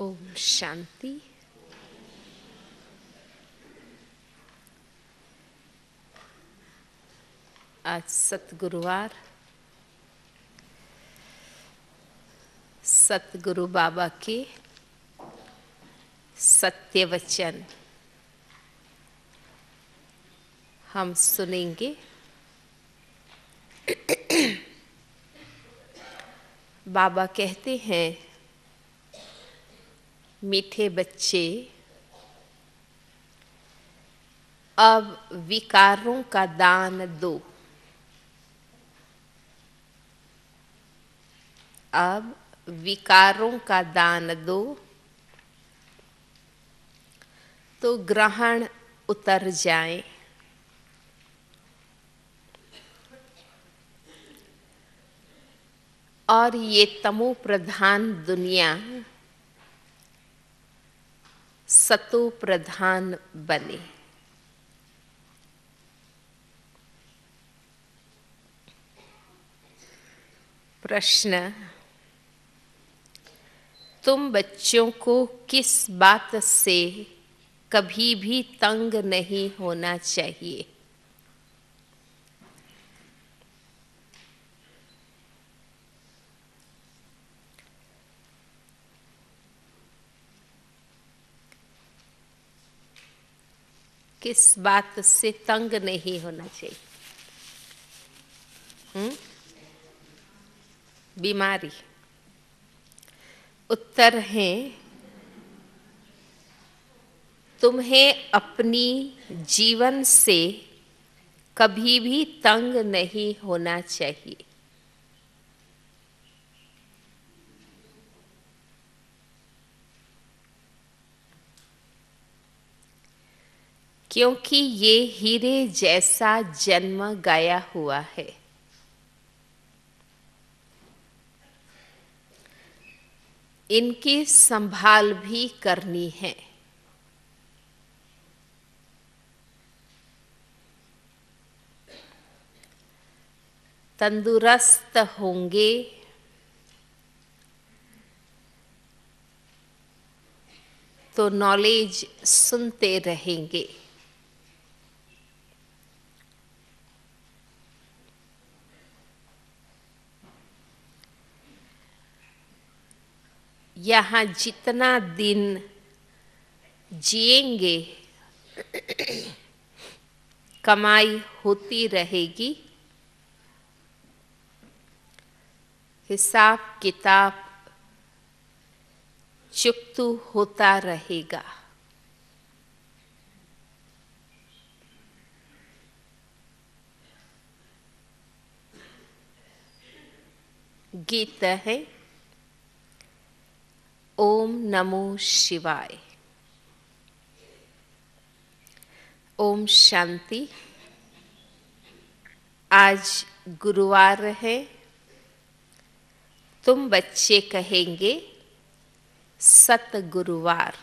ओम शांति। आज सतगुरुवार, सतगुरु बाबा के सत्य वचन हम सुनेंगे। बाबा कहते हैं, मीठे बच्चे, अब विकारों का दान दो। अब विकारों का दान दो तो ग्रहण उतर जाए। और ये तमो प्रधान दुनिया सतो प्रधान बने। प्रश्न, तुम बच्चों को किस बात से कभी भी तंग नहीं होना चाहिए? किस बात से तंग नहीं होना चाहिए? बीमारी। उत्तर है, तुम्हें अपनी जीवन से कभी भी तंग नहीं होना चाहिए। क्योंकि ये हीरे जैसा जन्म गया हुआ है। इनकी संभाल भी करनी है। तंदुरुस्त होंगे तो नॉलेज सुनते रहेंगे। यहाँ जितना दिन जिएंगे कमाई होती रहेगी, हिसाब किताब चुकतू होता रहेगा। गीत है, ओम नमो शिवाय। ओम शांति। आज गुरुवार है। तुम बच्चे कहेंगे सतगुरुवार,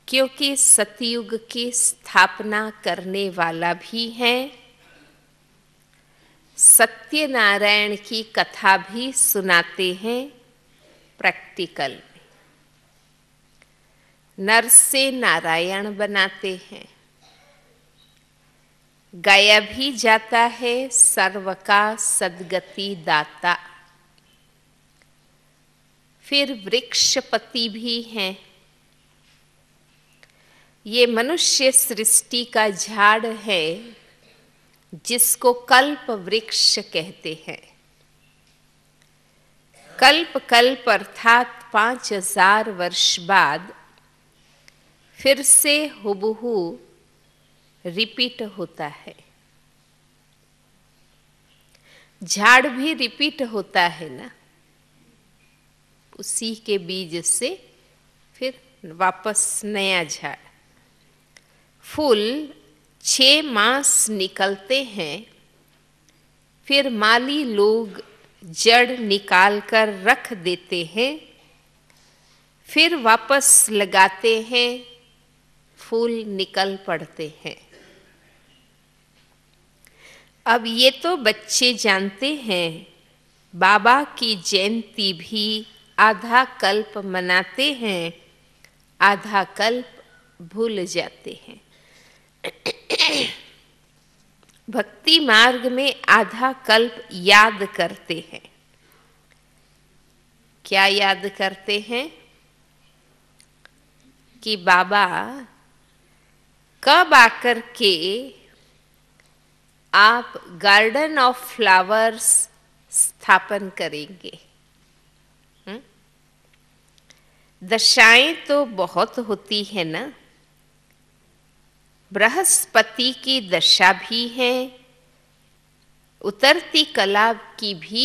क्योंकि सतयुग की स्थापना करने वाला भी है। सत्यनारायण की कथा भी सुनाते हैं प्रैक्टिकल में। नर से नारायण बनाते हैं। गाया भी जाता है सर्व का सद्गति दाता। फिर वृक्षपति भी हैं। ये मनुष्य सृष्टि का झाड़ है जिसको कल्प वृक्ष कहते हैं। कल्प कल्प अर्थात 5000 वर्ष बाद फिर से हुबहू रिपीट होता है। झाड़ भी रिपीट होता है ना, उसी के बीज से फिर वापस नया झाड़। फूल 6 मास निकलते हैं, फिर माली लोग जड़ निकाल कर रख देते हैं, फिर वापस लगाते हैं, फूल निकल पड़ते हैं। अब ये तो बच्चे जानते हैं, बाबा की जयंती भी आधा कल्प मनाते हैं, आधा कल्प भूल जाते हैं। भक्ति मार्ग में आधा कल्प याद करते हैं। क्या याद करते हैं? कि बाबा कब आकर के आप गार्डन ऑफ फ्लावर्स स्थापन करेंगे। दशाएं तो बहुत होती है ना, बृहस्पति की दशा भी है, उतरती कला की भी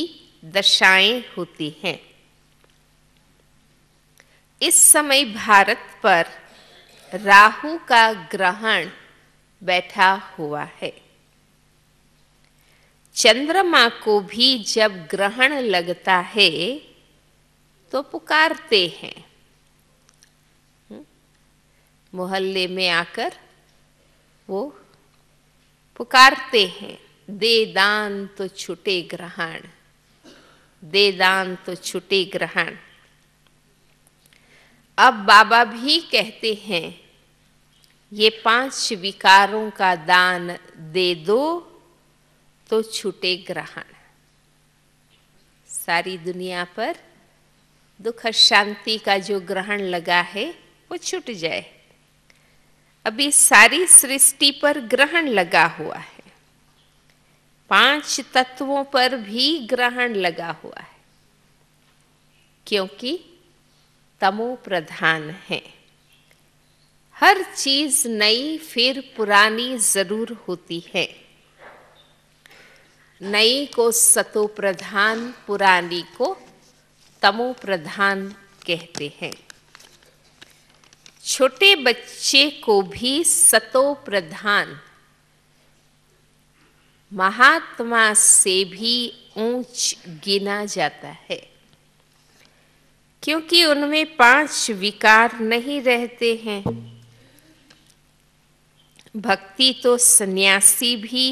दशाएं होती हैं। इस समय भारत पर राहु का ग्रहण बैठा हुआ है। चंद्रमा को भी जब ग्रहण लगता है तो पुकारते हैं, मोहल्ले में आकर वो पुकारते हैं, दे दान तो छूटे ग्रहण, दे दान तो छूटे ग्रहण। अब बाबा भी कहते हैं, ये 5 विकारों का दान दे दो तो छूटे ग्रहण। सारी दुनिया पर दुख शांति का जो ग्रहण लगा है वो छूट जाए। अभी सारी सृष्टि पर ग्रहण लगा हुआ है, 5 तत्वों पर भी ग्रहण लगा हुआ है, क्योंकि तमो प्रधान है। हर चीज नई फिर पुरानी जरूर होती है। नई को सतो प्रधान, पुरानी को तमो प्रधान कहते हैं। छोटे बच्चे को भी सतो प्रधान, महात्मा से भी ऊंच गिना जाता है, क्योंकि उनमें 5 विकार नहीं रहते हैं। भक्ति तो सन्यासी भी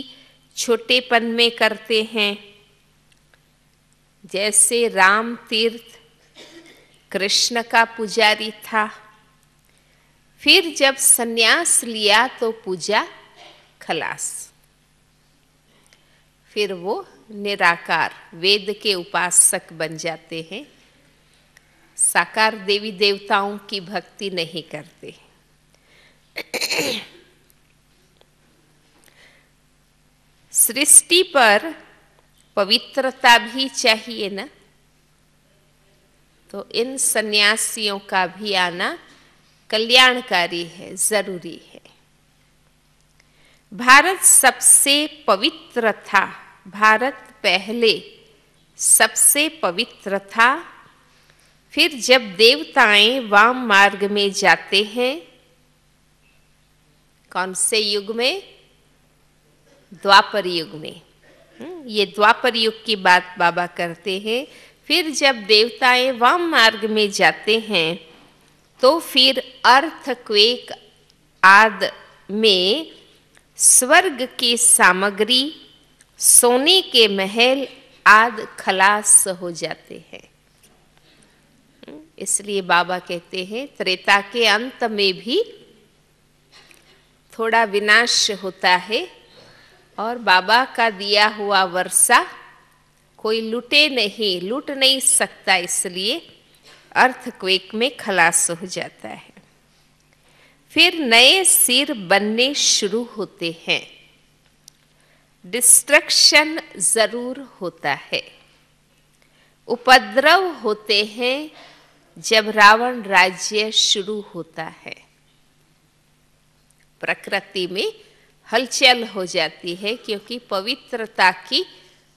छोटेपन में करते हैं। जैसे राम तीर्थ कृष्ण का पुजारी था, फिर जब सन्यास लिया तो पूजा खलास, फिर वो निराकार वेद के उपासक बन जाते हैं। साकार देवी देवताओं की भक्ति नहीं करते। सृष्टि पर पवित्रता भी चाहिए ना, तो इन सन्यासियों का भी आना कल्याणकारी है, जरूरी है। भारत सबसे पवित्र था, भारत पहले सबसे पवित्र था। फिर जब देवताएं वाम मार्ग में जाते हैं, कौन से युग में? द्वापर युग में। ये द्वापर युग की बात बाबा करते हैं। फिर जब देवताएं वाम मार्ग में जाते हैं तो फिर अर्थक्वेक आदि में स्वर्ग की सामग्री, सोने के महल आदि खलास हो जाते हैं। इसलिए बाबा कहते हैं त्रेता के अंत में भी थोड़ा विनाश होता है, और बाबा का दिया हुआ वर्षा कोई लूट नहीं सकता, इसलिए अर्थक्वेक में खलास हो जाता है। फिर नए सिर बनने शुरू होते हैं। डिस्ट्रक्शन जरूर होता है, उपद्रव होते हैं जब रावण राज्य शुरू होता है। प्रकृति में हलचल हो जाती है, क्योंकि पवित्रता की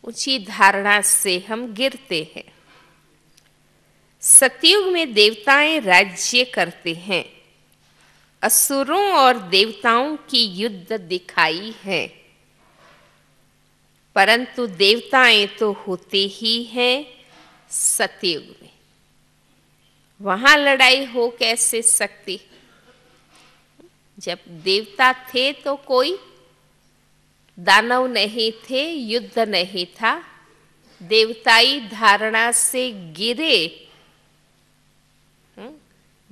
ऊंची धारणा से हम गिरते हैं। सतयुग में देवताएं राज्य करते हैं। असुरों और देवताओं की युद्ध दिखाई है, परंतु देवताएं तो होते ही हैं सतयुग में। वहां लड़ाई हो कैसे सकती? जब देवता थे तो कोई दानव नहीं थे, युद्ध नहीं था। देवताई धारणा से गिरे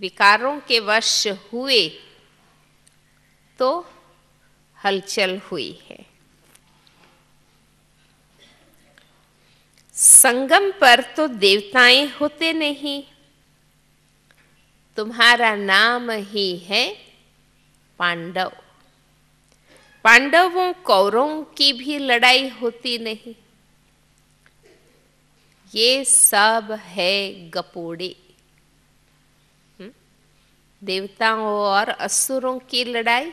विकारों के वश हुए तो हलचल हुई है। संगम पर तो देवताएं होते नहीं, तुम्हारा नाम ही है पांडव। पांडवों कौरवों की भी लड़ाई होती नहीं। ये सब है गपोड़े। देवताओं और असुरों की लड़ाई,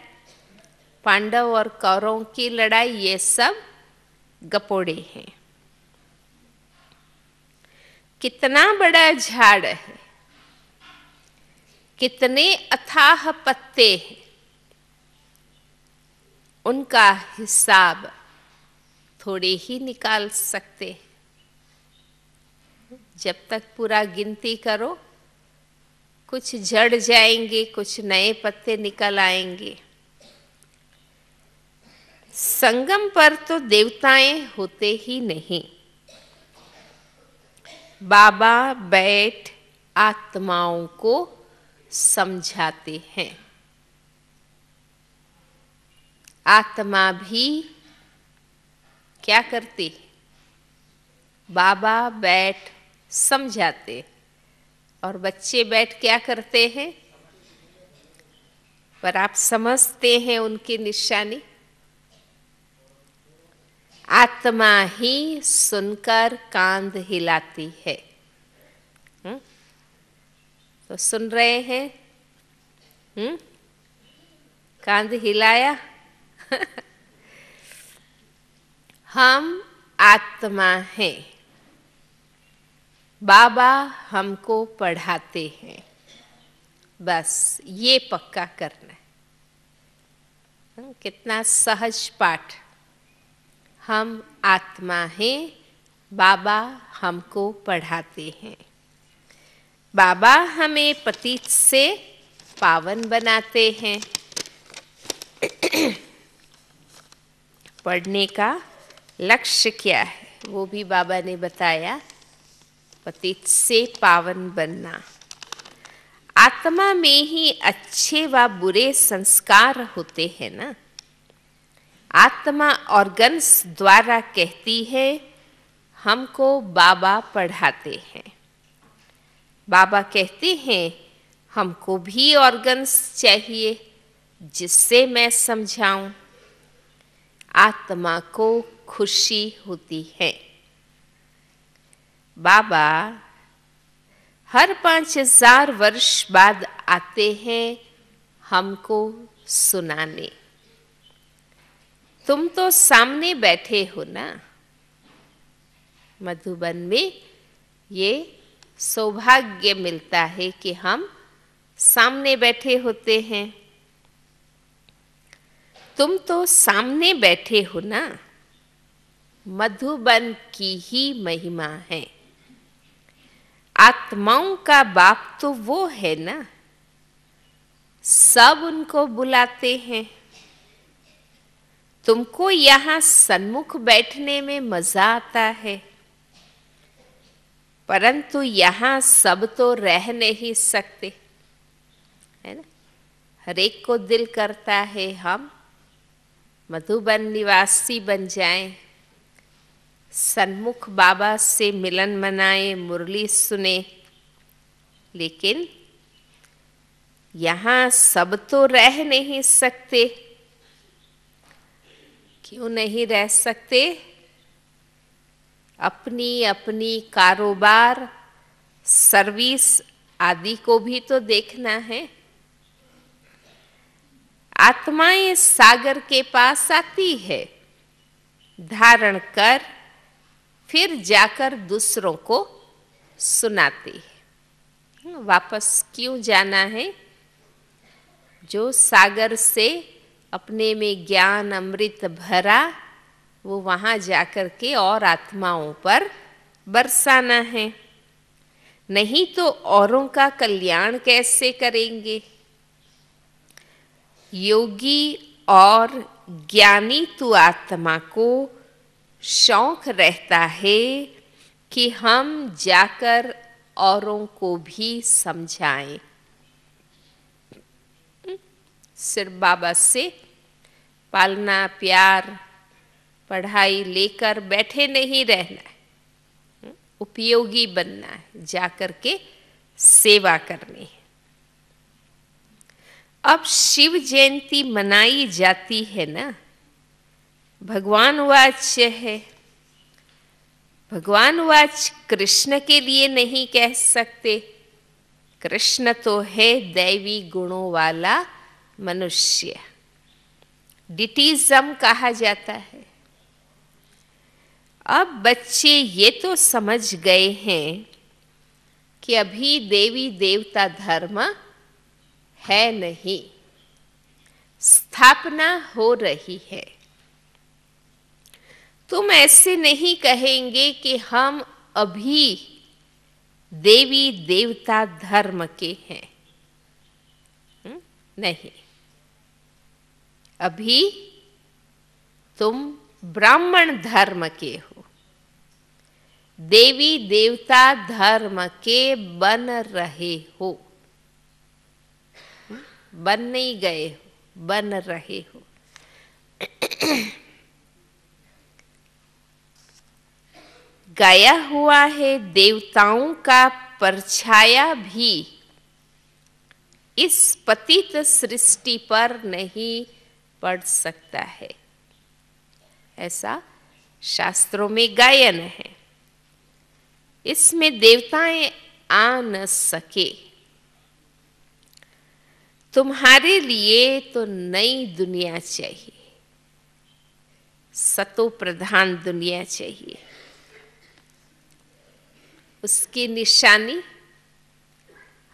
पांडव और कौरवों की लड़ाई, ये सब गपोड़े हैं। कितना बड़ा झाड़ है, कितने अथाह पत्ते हैं, उनका हिसाब थोड़े ही निकाल सकते हैं। जब तक पूरा गिनती करो, कुछ झड़ जाएंगे, कुछ नए पत्ते निकल आएंगे। संगम पर तो देवताएं होते ही नहीं। बाबा बैठ आत्माओं को समझाते हैं। आत्मा भी क्या करती? बाबा बैठ समझाते, और बच्चे बैठ क्या करते हैं? पर आप समझते हैं उनकी निशानी। आत्मा ही सुनकर कांध हिलाती है। तो सुन रहे हैं? कांध हिलाया। हम आत्मा हैं, बाबा हमको पढ़ाते हैं, बस ये पक्का करना है। कितना सहज पाठ। हम आत्मा हैं, बाबा हमको पढ़ाते हैं। बाबा हमें पतित से पावन बनाते हैं। पढ़ने का लक्ष्य क्या है वो भी बाबा ने बताया। पतित से पावन बनना। आत्मा में ही अच्छे व बुरे संस्कार होते हैं ना। आत्मा ऑर्गन्स द्वारा कहती है, हमको बाबा पढ़ाते हैं। बाबा कहते हैं, हमको भी ऑर्गन्स चाहिए जिससे मैं समझाऊं। आत्मा को खुशी होती है। बाबा हर 5000 वर्ष बाद आते हैं हमको सुनाने। तुम तो सामने बैठे हो ना। मधुबन में ये सौभाग्य मिलता है कि हम सामने बैठे होते हैं। तुम तो सामने बैठे हो ना। मधुबन की ही महिमा है। आत्माओं का बाप तो वो है ना, सब उनको बुलाते हैं। तुमको यहाँ सन्मुख बैठने में मजा आता है, परंतु यहाँ सब तो रह नहीं सकते, है ना। हर एक को दिल करता है हम मधुबन निवासी बन जाएं, सन्मुख बाबा से मिलन मनाए, मुरली सुने। लेकिन यहाँ सब तो रह नहीं सकते। क्यों नहीं रह सकते? अपनी अपनी कारोबार, सर्विस आदि को भी तो देखना है। आत्माएं सागर के पास आती है, धारण कर फिर जाकर दूसरों को सुनाती है। वापस क्यों जाना है? जो सागर से अपने में ज्ञान अमृत भरा, वो वहाँ जाकर के और आत्माओं पर बरसाना है। नहीं तो औरों का कल्याण कैसे करेंगे? योगी और ज्ञानी तु आत्मा को शौक रहता है कि हम जाकर औरों को भी समझाएं। सिर्फ बाबा से पालना, प्यार, पढ़ाई लेकर बैठे नहीं रहना है, उपयोगी बनना है, जाकर के सेवा करनी है। अब शिव जयंती मनाई जाती है ना, भगवान वाच्य है। भगवान वाच कृष्ण के लिए नहीं कह सकते, कृष्ण तो है दैवी गुणों वाला मनुष्य, डिटिज्म कहा जाता है। अब बच्चे ये तो समझ गए हैं कि अभी देवी देवता धर्म है नहीं, स्थापना हो रही है। तुम ऐसे नहीं कहेंगे कि हम अभी देवी देवता धर्म के हैं, नहीं, अभी तुम ब्राह्मण धर्म के हो, देवी देवता धर्म के बन रहे हो, बन नहीं गए हो, बन रहे हो। गाया हुआ है, देवताओं का परछाया भी इस पतित सृष्टि पर नहीं पड़ सकता है, ऐसा शास्त्रों में गायन है। इसमें देवताएं आ न सके। तुम्हारे लिए तो नई दुनिया चाहिए, सतो प्रधान दुनिया चाहिए। उसकी निशानी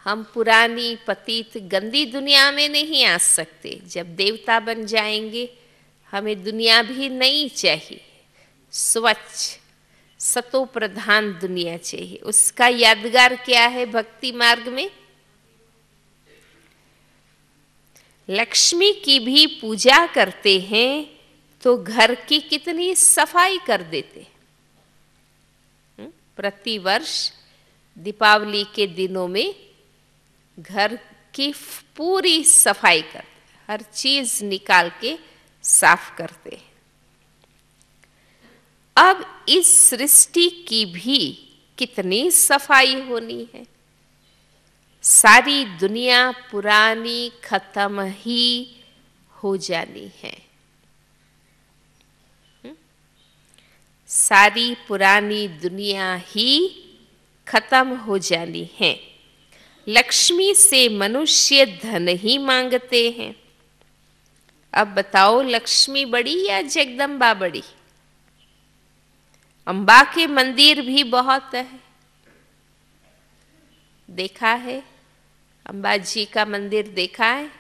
हम पुरानी पतित गंदी दुनिया में नहीं आ सकते। जब देवता बन जाएंगे हमें दुनिया भी नई चाहिए, स्वच्छ सतो प्रधान दुनिया चाहिए। उसका यादगार क्या है भक्ति मार्ग में? लक्ष्मी की भी पूजा करते हैं तो घर की कितनी सफाई कर देते। प्रतिवर्ष दीपावली के दिनों में घर की पूरी सफाई करते, हर चीज निकाल के साफ करते। अब इस सृष्टि की भी कितनी सफाई होनी है। सारी दुनिया पुरानी खत्म ही हो जानी है। सारी पुरानी दुनिया ही खत्म हो जानी है। लक्ष्मी से मनुष्य धन ही मांगते हैं। अब बताओ लक्ष्मी बड़ी या जगदम्बा बड़ी? अम्बा के मंदिर भी बहुत है, देखा है? अम्बा जी का मंदिर देखा है?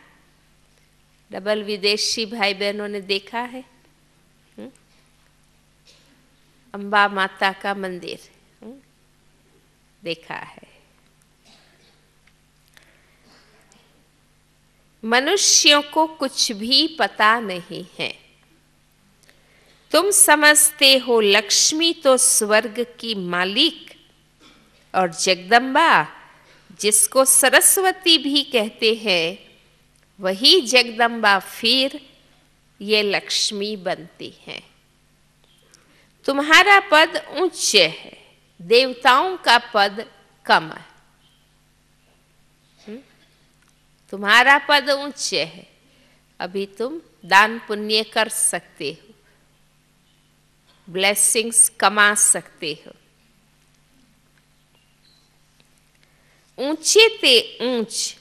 डबल विदेशी भाई बहनों ने देखा है? अम्बा माता का मंदिर देखा है? मनुष्यों को कुछ भी पता नहीं है। तुम समझते हो लक्ष्मी तो स्वर्ग की मालिक और जगदम्बा, जिसको सरस्वती भी कहते हैं, वही जगदम्बा फिर ये लक्ष्मी बनती है। तुम्हारा पद उच्च है, देवताओं का पद कम है। तुम्हारा पद उच्च है, अभी तुम दान पुण्य कर सकते हो, ब्लेसिंग्स कमा सकते हो। ऊंचे ते ऊंच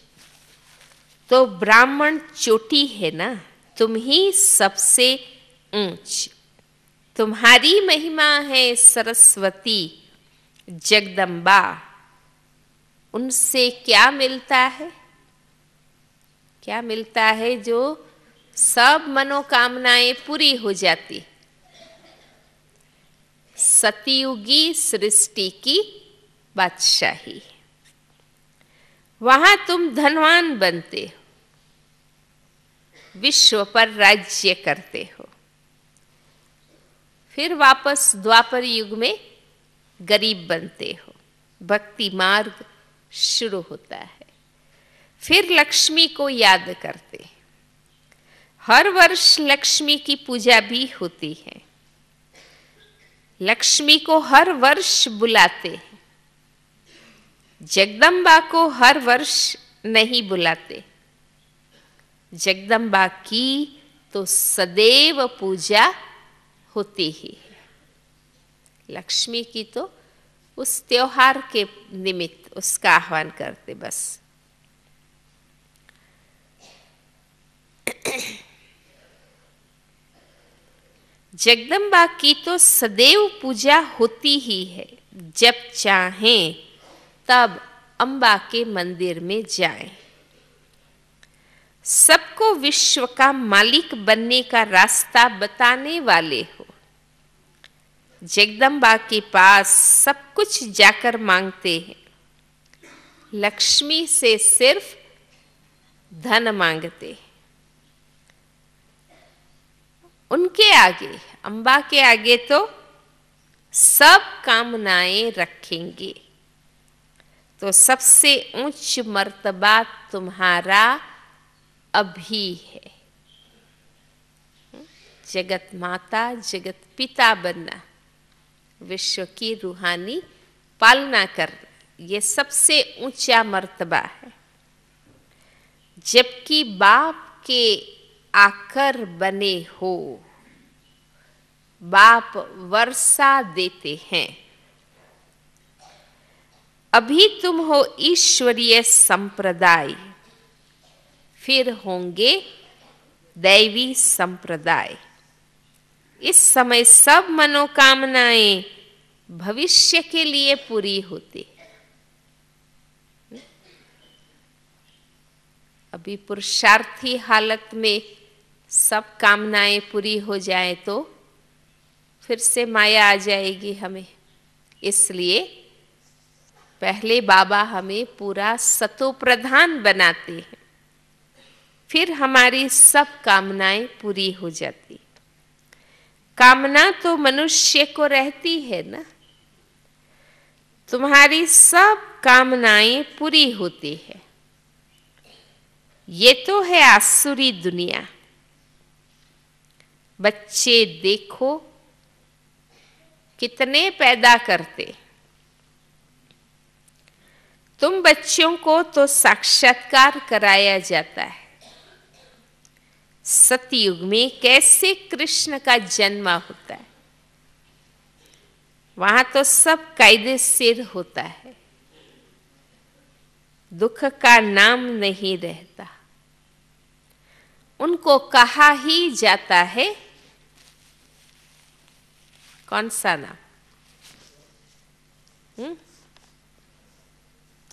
तो ब्राह्मण चोटी है ना, तुम ही सबसे ऊंच। तुम्हारी महिमा है सरस्वती जगदम्बा। उनसे क्या मिलता है? क्या मिलता है जो सब मनोकामनाएं पूरी हो जाती? सतयुगी सृष्टि की बादशाही। वहां तुम धनवान बनते हो, विश्व पर राज्य करते हो। फिर वापस द्वापर युग में गरीब बनते हो, भक्ति मार्ग शुरू होता है। फिर लक्ष्मी को याद करते, हर वर्ष लक्ष्मी की पूजा भी होती है। लक्ष्मी को हर वर्ष बुलाते हैं। जगदम्बा को हर वर्ष नहीं बुलाते। जगदम्बा की तो सदैव पूजा होती ही है। लक्ष्मी की तो उस त्योहार के निमित्त उसका आह्वान करते बस। जगदम्बा की तो सदैव पूजा होती ही है। जब चाहें तब अम्बा के मंदिर में जाएं। सबको विश्व का मालिक बनने का रास्ता बताने वाले हो। जगदम्बा के पास सब कुछ जाकर मांगते हैं। लक्ष्मी से सिर्फ धन मांगते हैं। उनके आगे, अम्बा के आगे तो सब कामनाएं रखेंगे। तो सबसे ऊंच मर्तबा तुम्हारा अभी है। जगत माता, जगत पिता बनना, विश्व की रूहानी पालना करना, ये सबसे ऊंचा मर्तबा है। जबकि बाप के आकर बने हो। बाप वर्षा देते हैं। अभी तुम हो ईश्वरीय संप्रदाय, फिर होंगे दैवी संप्रदाय। इस समय सब मनोकामनाएं भविष्य के लिए पूरी होती। अभी पुरुषार्थी हालत में सब कामनाएं पूरी हो जाए तो फिर से माया आ जाएगी हमें। इसलिए पहले बाबा हमें पूरा सतो प्रधान बनाते हैं, फिर हमारी सब कामनाएं पूरी हो जाती। कामना तो मनुष्य को रहती है ना। तुम्हारी सब कामनाएं पूरी होती है। ये तो है आसुरी दुनिया। बच्चे देखो कितने पैदा करते। तुम बच्चों को तो साक्षात्कार कराया जाता है। सतयुग में कैसे कृष्ण का जन्म होता है, वहां तो सब कायदेशीर होता है। दुख का नाम नहीं रहता। उनको कहा ही जाता है, कौन सा नाम?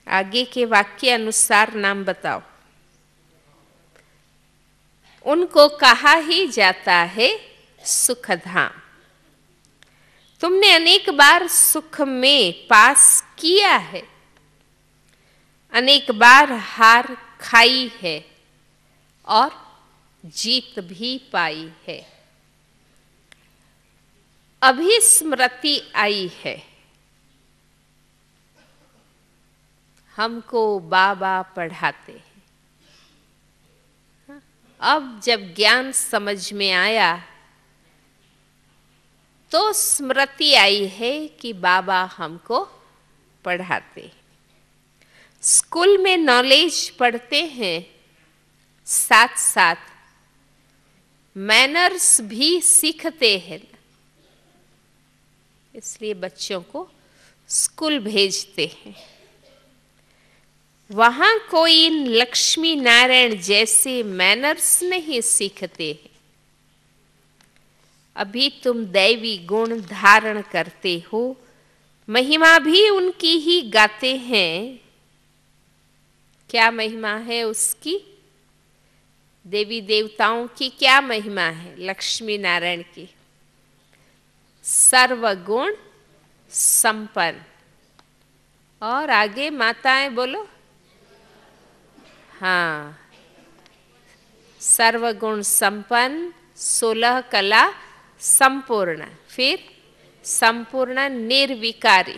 आगे के वाक्य अनुसार नाम बताओ। उनको कहा ही जाता है सुखधाम। तुमने अनेक बार सुख में पास किया है, अनेक बार हार खाई है और जीत भी पाई है। अभी स्मृति आई है। हमको बाबा पढ़ाते हैं। अब जब ज्ञान समझ में आया तो स्मृति आई है कि बाबा हमको पढ़ाते हैं। स्कूल में नॉलेज पढ़ते हैं, साथ साथ मैनर्स भी सीखते हैं। इसलिए बच्चों को स्कूल भेजते हैं। वहां कोई लक्ष्मी नारायण जैसे मैनर्स नहीं सीखते हैं। अभी तुम दैवी गुण धारण करते हो, महिमा भी उनकी ही गाते हैं। क्या महिमा है उसकी? देवी देवताओं की क्या महिमा है? लक्ष्मी नारायण की सर्वगुण संपन्न। और आगे माताएं बोलो। हाँ, सर्वगुण संपन्न, 16 कला संपूर्ण, फिर संपूर्ण निर्विकारी,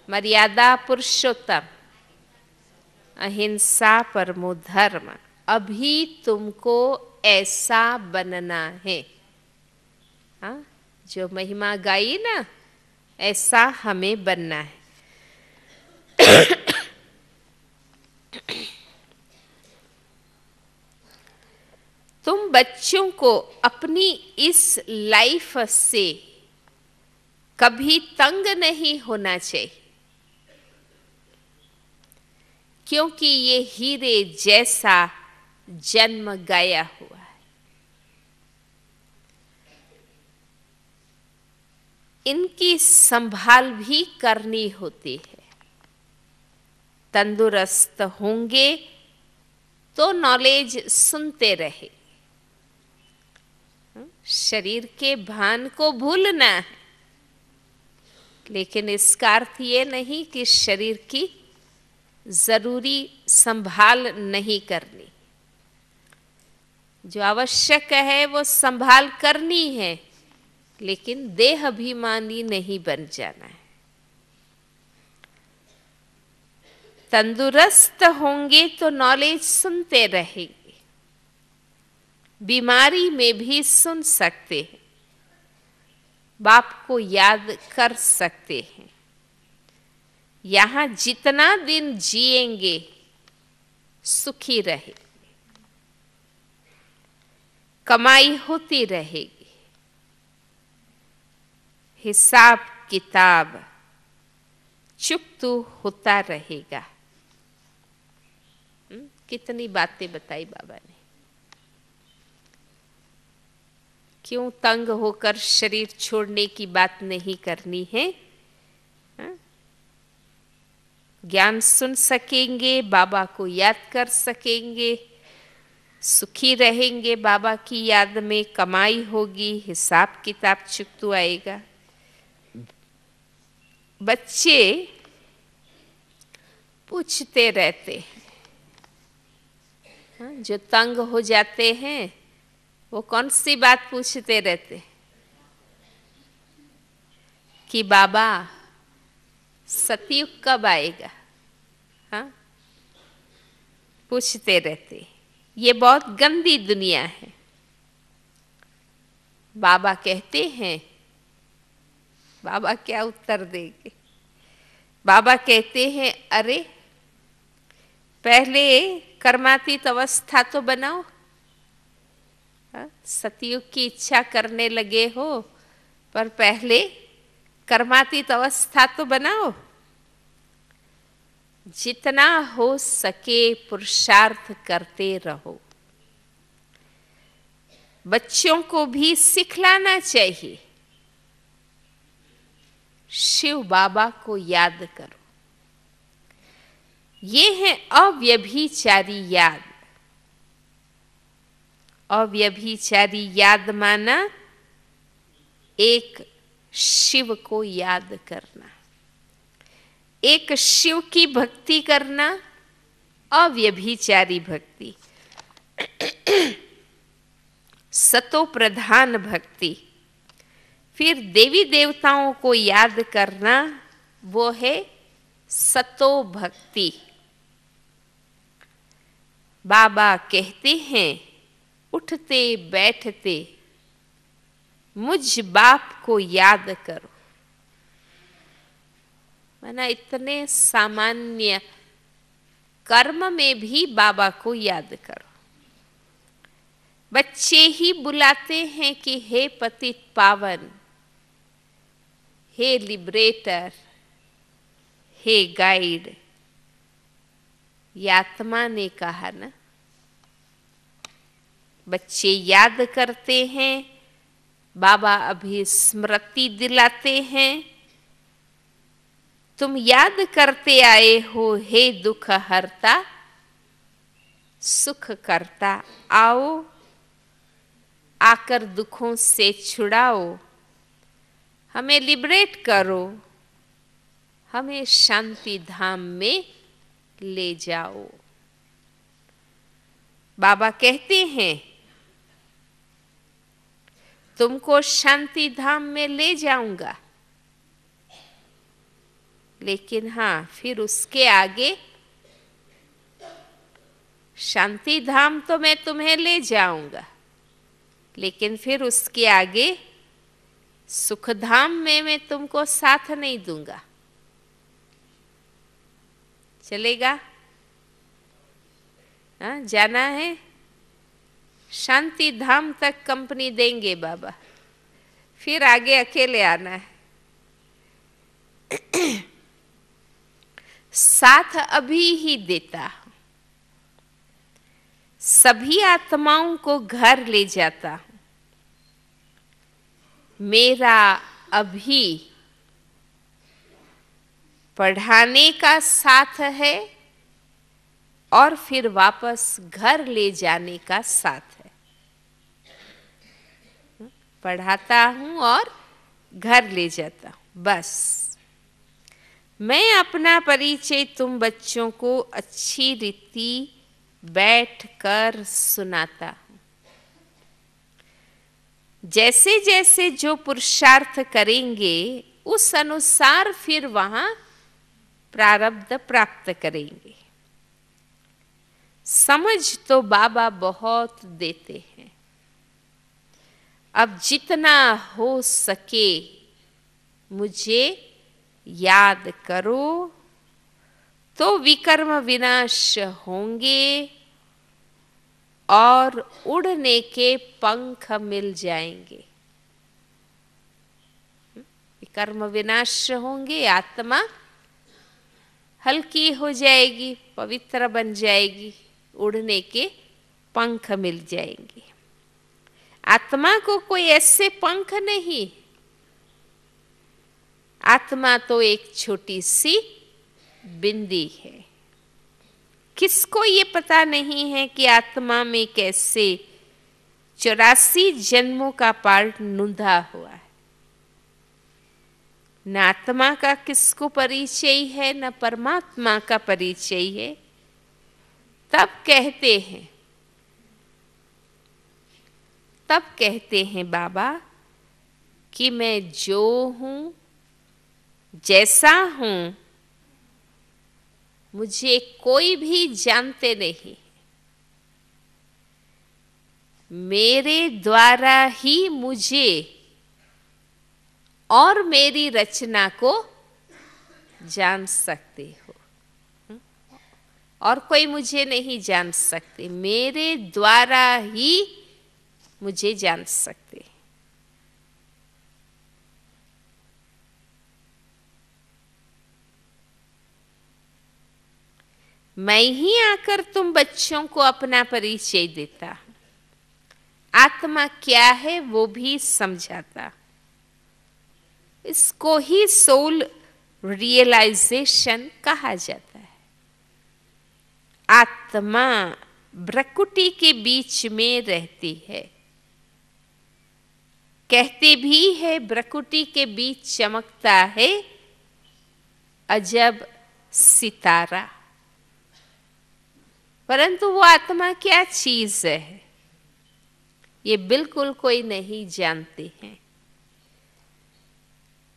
मर्यादा पुरुषोत्तम, अहिंसा परमो धर्म। अभी तुमको ऐसा बनना है। हाँ, जो महिमा गाई ना, ऐसा हमें बनना है। तुम बच्चों को अपनी इस लाइफ से कभी तंग नहीं होना चाहिए, क्योंकि ये हीरे जैसा जन्म गया हुआ है। इनकी संभाल भी करनी होती है। तंदुरुस्त होंगे तो नॉलेज सुनते रहे। शरीर के भान को भूलना है, लेकिन इसका अर्थ ये नहीं कि शरीर की जरूरी संभाल नहीं करनी। जो आवश्यक है वो संभाल करनी है, लेकिन देह अभिमानी नहीं बन जाना है। तंदुरुस्त होंगे तो नॉलेज सुनते रहेंगे, बीमारी में भी सुन सकते हैं, बाप को याद कर सकते हैं। यहां जितना दिन जिएंगे सुखी रहे, कमाई होती रहेगी, हिसाब किताब चुकतू होता रहेगा। कितनी बातें बताई बाबा ने। क्यों तंग होकर शरीर छोड़ने की बात नहीं करनी है? ज्ञान सुन सकेंगे, बाबा को याद कर सकेंगे, सुखी रहेंगे बाबा की याद में, कमाई होगी, हिसाब किताब चुकतू आएगा। बच्चे पूछते रहते हैं, जो तंग हो जाते हैं वो कौन सी बात पूछते रहते कि बाबा सतयुग कब आएगा? हाँ, पूछते रहते। ये बहुत गंदी दुनिया है। बाबा कहते हैं, बाबा क्या उत्तर देंगे? बाबा कहते हैं, अरे पहले कर्मातीत अवस्था तो बनाओ। सतयुग की इच्छा करने लगे हो, पर पहले कर्मातीत अवस्था तो बनाओ। जितना हो सके पुरुषार्थ करते रहो। बच्चों को भी सिखलाना चाहिए, शिव बाबा को याद करो। ये है अव्यभिचारी याद। अव्यभिचारी याद माना एक शिव को याद करना, एक शिव की भक्ति करना, अव्यभिचारी भक्ति, सतो प्रधान भक्ति। फिर देवी देवताओं को याद करना, वो है सतो भक्ति। बाबा कहते हैं, उठते बैठते मुझ बाप को याद करो। माना इतने सामान्य कर्म में भी बाबा को याद करो। बच्चे ही बुलाते हैं कि हे पतित पावन, हे लिबरेटर, हे गाइड। ये आत्मा ने कहा ना। बच्चे याद करते हैं, बाबा अभी स्मृति दिलाते हैं। तुम याद करते आए हो, हे दुख हरता सुख करता, आओ आकर दुखों से छुड़ाओ, हमें लिबरेट करो, हमें शांति धाम में ले जाओ। बाबा कहते हैं, तुमको शांति धाम में ले जाऊंगा, लेकिन हाँ, फिर उसके आगे शांति धाम तो मैं तुम्हें ले जाऊंगा, लेकिन फिर उसके आगे सुखधाम में मैं तुमको साथ नहीं दूंगा। चलेगा? हाँ, जाना है? शांति धाम तक कंपनी देंगे बाबा, फिर आगे अकेले आना है। साथ अभी ही देता हूं, सभी आत्माओं को घर ले जाता हूं। मेरा अभी पढ़ाने का साथ है और फिर वापस घर ले जाने का साथ है। पढ़ाता हूं और घर ले जाता हूं, बस। मैं अपना परिचय तुम बच्चों को अच्छी रीति बैठकर सुनाता हूं। जैसे जैसे जो पुरुषार्थ करेंगे उस अनुसार फिर वहां प्रारब्ध प्राप्त करेंगे। समझ तो बाबा बहुत देते हैं। अब जितना हो सके मुझे याद करो तो विकर्म विनाश होंगे और उड़ने के पंख मिल जाएंगे। विकर्म विनाश होंगे, आत्मा हल्की हो जाएगी, पवित्र बन जाएगी, उड़ने के पंख मिल जाएंगे। आत्मा को कोई ऐसे पंख नहीं, आत्मा तो एक छोटी सी बिंदी है। किसको ये पता नहीं है कि आत्मा में कैसे 84 जन्मों का पार्ट नूंधा हुआ है। न आत्मा का किसको परिचय है, न परमात्मा का परिचय है। तब कहते हैं बाबा कि मैं जो हूं, जैसा हूं, मुझे कोई भी जानते नहीं। मेरे द्वारा ही मुझे और मेरी रचना को जान सकते हो, और कोई मुझे नहीं जान सकते। मेरे द्वारा ही मुझे जान सकते। मैं ही आकर तुम बच्चों को अपना परिचय देता हूं। आत्मा क्या है वो भी समझाता। इसको ही सोल रियलाइजेशन कहा जाता है। आत्मा भ्रकुटी के बीच में रहती है। कहते भी है भ्रकुटी के बीच चमकता है अजब सितारा। परंतु वो आत्मा क्या चीज है ये बिल्कुल कोई नहीं जानते हैं।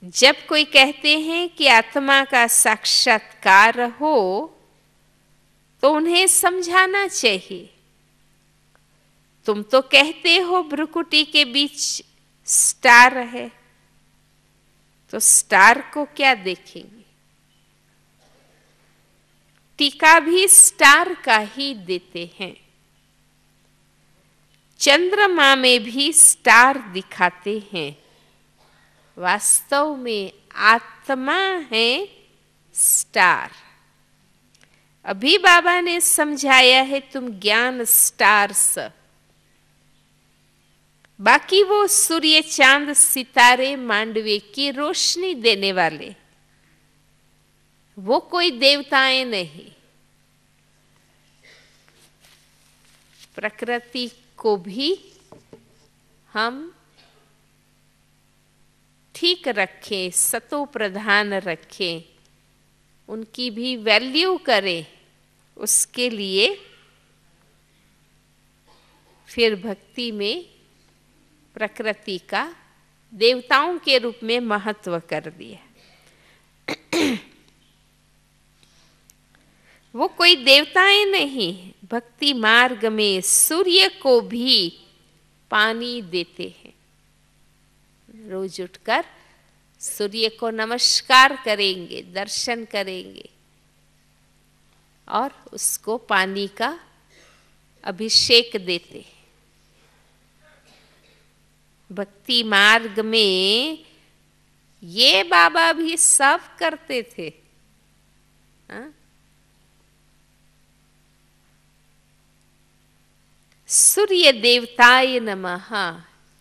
जब कोई कहते हैं कि आत्मा का साक्षात्कार हो तो उन्हें समझाना चाहिए। तुम तो कहते हो भ्रुकुटी के बीच स्टार है, तो स्टार को क्या देखेंगे? टीका भी स्टार का ही देते हैं। चंद्रमा में भी स्टार दिखाते हैं। वास्तव में आत्मा है स्टार। अभी बाबा ने समझाया है तुम ज्ञान स्टार्स। बाकी वो सूर्य चांद सितारे मांडवे की रोशनी देने वाले, वो कोई देवताएं नहीं। प्रकृति को भी हम ठीक रखें, सतो प्रधान रखें, उनकी भी वैल्यू करें। उसके लिए फिर भक्ति में प्रकृति का देवताओं के रूप में महत्व कर दिया। वो कोई देवताएं नहीं। भक्ति मार्ग में सूर्य को भी पानी देते हैं। रोज उठकर सूर्य को नमस्कार करेंगे, दर्शन करेंगे और उसको पानी का अभिषेक देते हैं। भक्ति मार्ग में ये बाबा भी सब करते थे। हाँ? सूर्य देवताय नमः,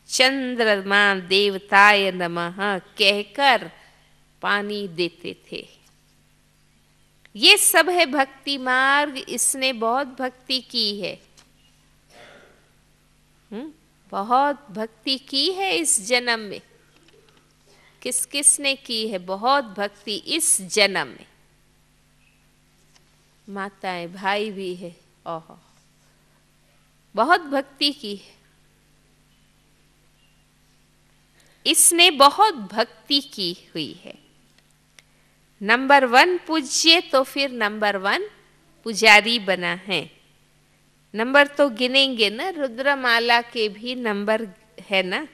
चंद्रमा देवताय नमः कहकर पानी देते थे। ये सब है भक्ति मार्ग। इसने बहुत भक्ति की है। बहुत भक्ति की है इस जन्म में। किस किस ने की है बहुत भक्ति इस जन्म में? माताएं भाई भी है। ओह, बहुत भक्ति की है। इसने बहुत भक्ति की हुई है। नंबर 1 पूज्य तो फिर नंबर 1 पुजारी बना है। नंबर तो गिनेंगे ना, रुद्रमाला के भी नंबर है ना।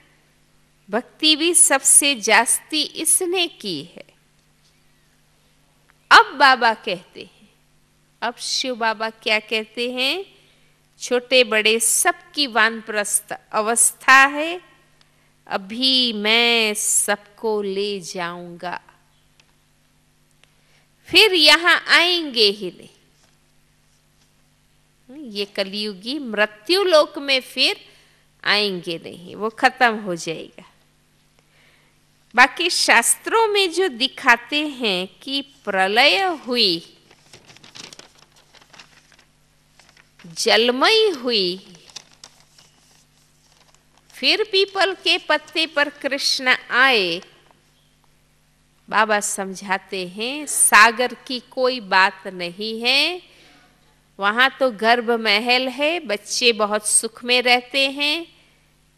भक्ति भी सबसे जास्ती इसने की है। अब बाबा कहते हैं, अब शिव बाबा क्या कहते हैं? छोटे बड़े सबकी वानप्रस्थ अवस्था है। अभी मैं सबको ले जाऊंगा। फिर यहां आएंगे ही नहीं। ये कलयुगी मृत्यु लोक में फिर आएंगे नहीं, वो खत्म हो जाएगा। बाकी शास्त्रों में जो दिखाते हैं कि प्रलय हुई, जलमयी हुई, फिर पीपल के पत्ते पर कृष्ण आए। बाबा समझाते हैं सागर की कोई बात नहीं है। वहां तो गर्भ महल है, बच्चे बहुत सुख में रहते हैं।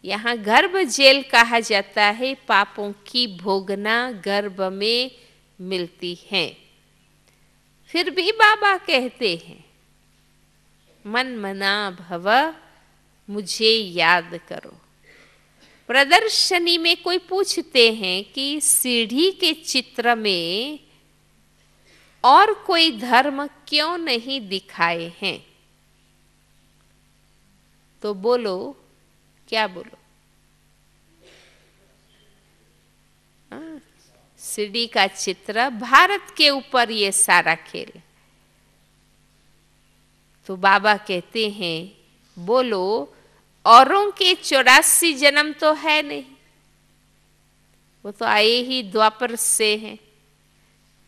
यहाँ गर्भ जेल कहा जाता है। पापों की भोगना गर्भ में मिलती है। फिर भी बाबा कहते हैं मन मना भव, मुझे याद करो। प्रदर्शनी में कोई पूछते हैं कि सीढ़ी के चित्र में और कोई धर्म क्यों नहीं दिखाए हैं? तो बोलो, क्या बोलो? सीढ़ी का चित्र, भारत के ऊपर ये सारा खेल। तो बाबा कहते हैं बोलो, औरों के 84 जन्म तो है नहीं, वो तो आए ही द्वापर से हैं।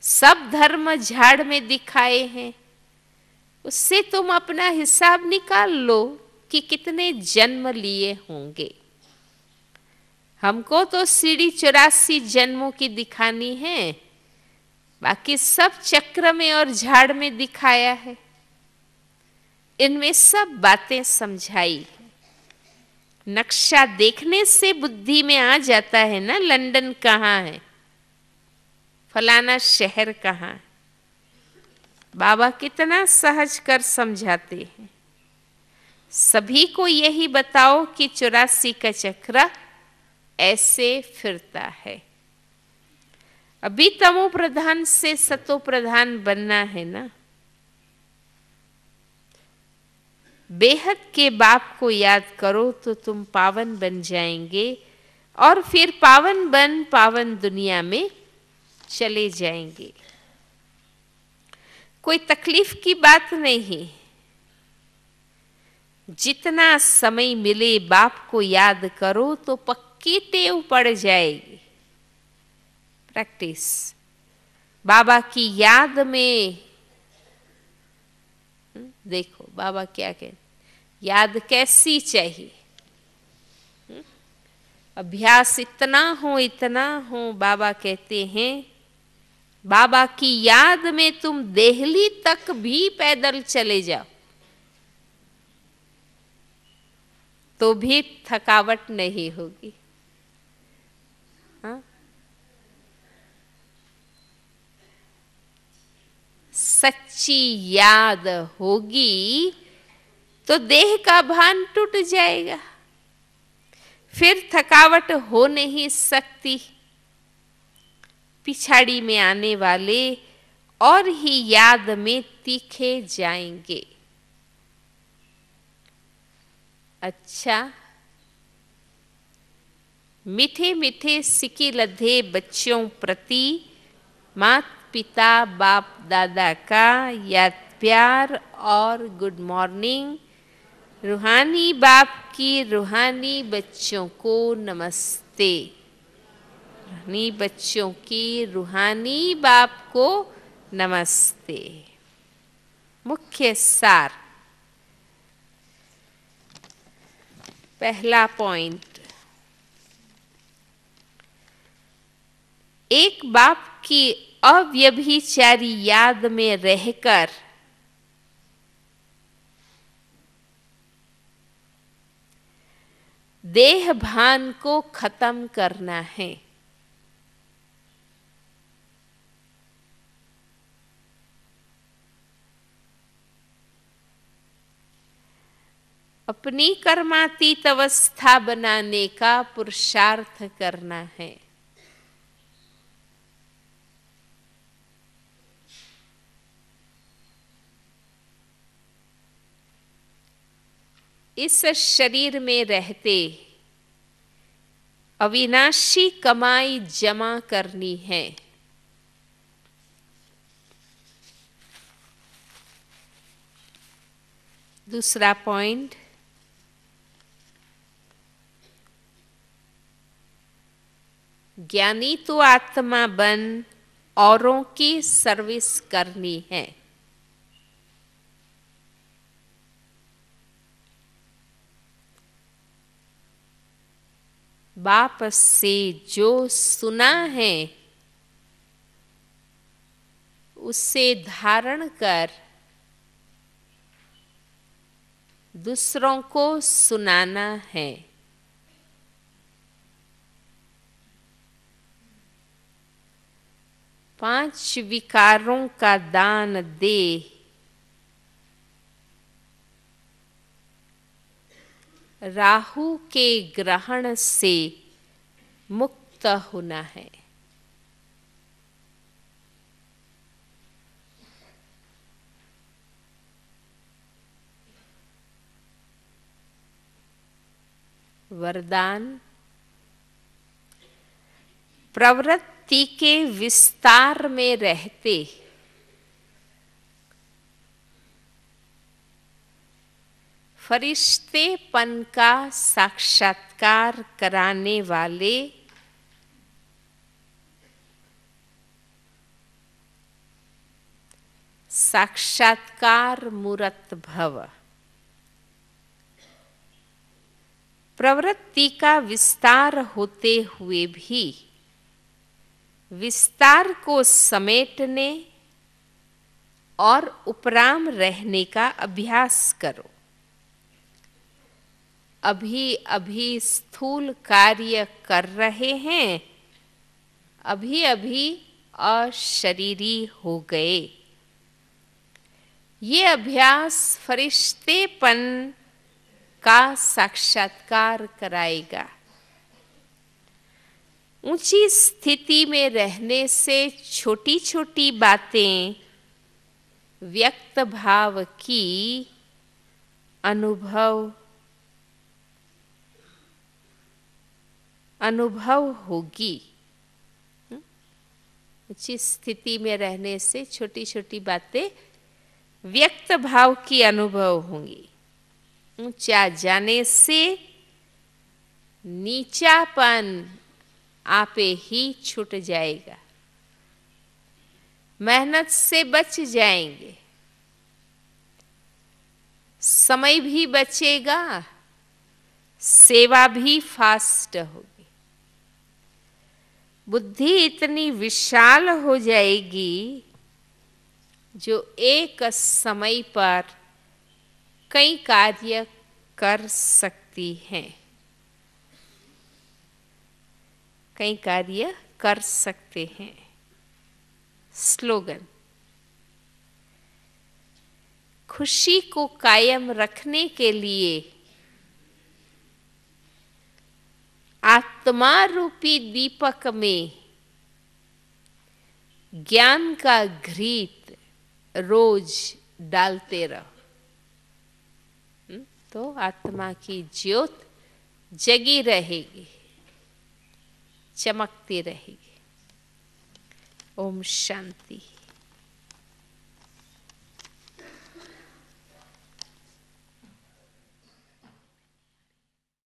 सब धर्म झाड़ में दिखाए हैं। उससे तुम अपना हिसाब निकाल लो कि कितने जन्म लिए होंगे। हमको तो सीढ़ी 84 जन्मों की दिखानी है, बाकी सब चक्र में और झाड़ में दिखाया है। इनमें सब बातें समझाई। नक्शा देखने से बुद्धि में आ जाता है ना, लंदन कहाँ है, फलाना शहर कहाँ है। बाबा कितना सहज कर समझाते हैं। सभी को यही बताओ कि 84 का चक्र ऐसे फिरता है। अभी तमो प्रधान से सतो प्रधान बनना है ना। बेहद के बाप को याद करो तो तुम पावन बन जाएंगे और फिर पावन बन पावन दुनिया में चले जाएंगे। कोई तकलीफ की बात नहीं। जितना समय मिले बाप को याद करो तो पक्की टेव पड़ जाएगी। प्रैक्टिस। बाबा की याद में देखो बाबा क्या कहते, याद कैसी चाहिए। अभ्यास इतना हो, बाबा कहते हैं बाबा की याद में तुम देहली तक भी पैदल चले जाओ तो भी थकावट नहीं होगी। हाँ? सच्ची याद होगी तो देह का भान टूट जाएगा। फिर थकावट हो नहीं सकती। पिछाड़ी में आने वाले और ही याद में तीखे जाएंगे। अच्छा, मीठे मीठे सिक्के लधे बच्चों प्रति माता पिता बाप दादा का याद प्यार और गुड मॉर्निंग। रूहानी बाप की रूहानी बच्चों को नमस्ते। रूहानी बच्चों की रूहानी बाप को नमस्ते। मुख्य सार। पहला पॉइंट, एक बाप की अव्यभिचारी याद में रहकर देह भान को खत्म करना है। अपनी कर्मातीत अवस्था बनाने का पुरुषार्थ करना है। इस शरीर में रहते अविनाशी कमाई जमा करनी है। दूसरा पॉइंट, ज्ञानी तो आत्मा बन औरों की सर्विस करनी है। बाप से जो सुना है उसे धारण कर दूसरों को सुनाना है। पांच विकारों का दान दे राहु के ग्रहण से मुक्त होना है। वरदान, प्रवृत्ति के विस्तार में रहते फरिश्तेपन का साक्षात्कार कराने वाले साक्षात्कार मूर्त भव। प्रवृत्ति का विस्तार होते हुए भी विस्तार को समेटने और उपराम रहने का अभ्यास करो। अभी अभी स्थूल कार्य कर रहे हैं, अभी अभी अशरीरी हो गए। ये अभ्यास फरिश्तेपन का साक्षात्कार कराएगा। ऊंची स्थिति में रहने से छोटी छोटी बातें व्यक्त भाव की अनुभव होगी। ऊंची स्थिति में रहने से छोटी छोटी बातें व्यक्त भाव की अनुभव होंगी। ऊंचा जाने से नीचापन आपे ही छूट जाएगा। मेहनत से बच जाएंगे, समय भी बचेगा, सेवा भी फास्ट होगी। बुद्धि इतनी विशाल हो जाएगी जो एक समय पर कई कार्य कर सकती हैं। कई कार्य कर सकते हैं। स्लोगन, खुशी को कायम रखने के लिए आत्मा रूपी दीपक में ज्ञान का घृत रोज डालते रहो। तो आत्मा की ज्योत जगी रहेगी, चमकती रहेगी। ओम शांति।